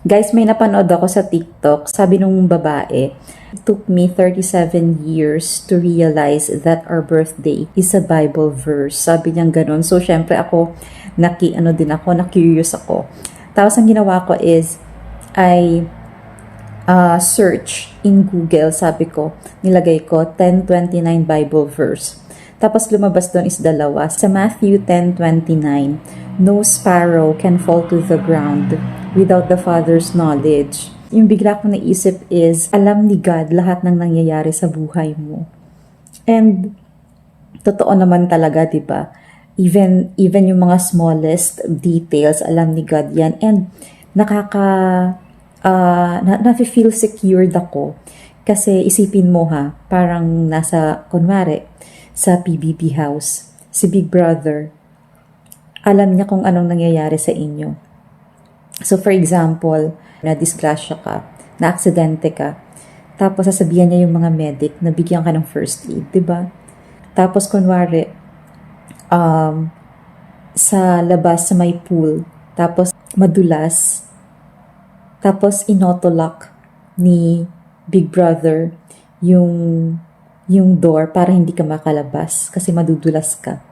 Guys, may napanood ako sa TikTok. Sabi nung babae, it took me 37 years to realize that our birthday is a Bible verse. Sabi niya ganun. So, syempre ako, na-curious ako. Tapos, ang ginawa ko is, I search in Google, sabi ko, nilagay ko 10:29 Bible verse. Tapos lumabas doon is dalawa. Sa Matthew 10:29, no sparrow can fall to the ground without the Father's knowledge. Yung bigla kong naisip is, alam ni God lahat ng nangyayari sa buhay mo. And totoo naman talaga, di ba? Even yung mga smallest details, alam ni God yan. And nafe-feel secured ako. Kasi isipin mo ha, parang kunwari, sa PBB house, si Big Brother, alam niya kung anong nangyayari sa inyo. So for example, na-disgrasya ka, na-aksidente ka, tapos sasabihan niya yung mga medic na bigyan ka ng first aid, di ba? Tapos kunwari, sa labas sa may pool, tapos madulas, tapos inotolock ni Big Brother yung door para hindi ka makalabas kasi madudulas ka.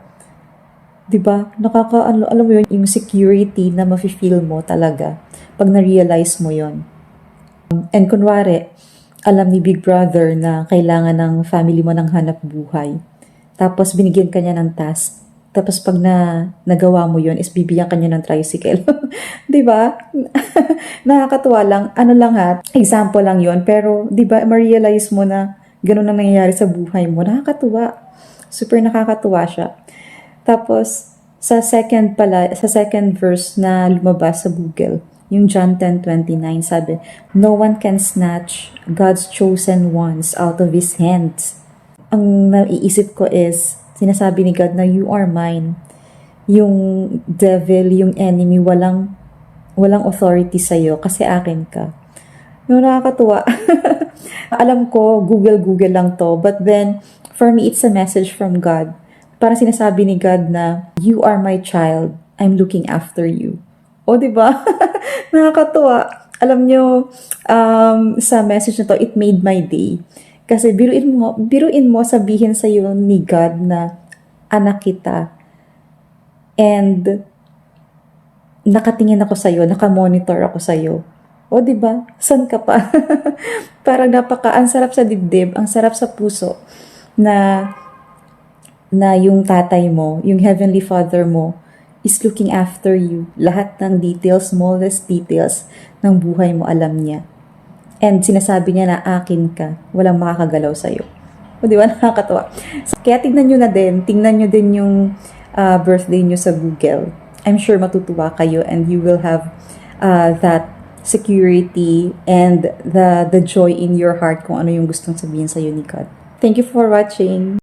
'Di ba? Alam mo yun, yung security na mafe-feel mo talaga pag na-realize mo yon. And kunwari, alam ni Big Brother na kailangan ng family mo ng hanap buhay. Tapos binigyan ka niya ng task. Tapos pag nagawa mo yon is bibigyan ka niya ng tricycle. 'Di ba? Nakakatuwa lang. Example lang yon. Pero 'di ba, ma-realize mo na ganun ang nangyayari sa buhay mo. Nakakatuwa. Super nakakatuwa siya. Tapos, sa second verse na lumabas sa Google, yung John 10:29, sabi, no one can snatch God's chosen ones out of His hands. Ang naiisip ko is, sinasabi ni God na you are mine. Yung devil, yung enemy, walang authority sa'yo kasi akin ka. Yung nakakatuwa. Alam ko, Google lang to. But then, for me, it's a message from God. Parang sinasabi ni God na, you are my child, I'm looking after you. O, diba? Nakakatuwa. Alam nyo, sa message na to, it made my day. Kasi biruin mo sabihin sa iyo ni God na anak kita. And nakatingin ako sa iyo, nakamonitor ako sa iyo. O, diba? San ka pa? Parang ang sarap sa dibdib, ang sarap sa puso na yung tatay mo, yung Heavenly Father mo, is looking after you. Lahat ng details, smallest details ng buhay mo, alam niya. And sinasabi niya na akin ka, walang makakagalaw sa'yo. O di ba, nakakatawa. So, kaya tingnan nyo din yung birthday nyo sa Google. I'm sure matutuwa kayo and you will have that security and the joy in your heart kung ano yung gustong sabihin sa'yo ni God. Thank you for watching.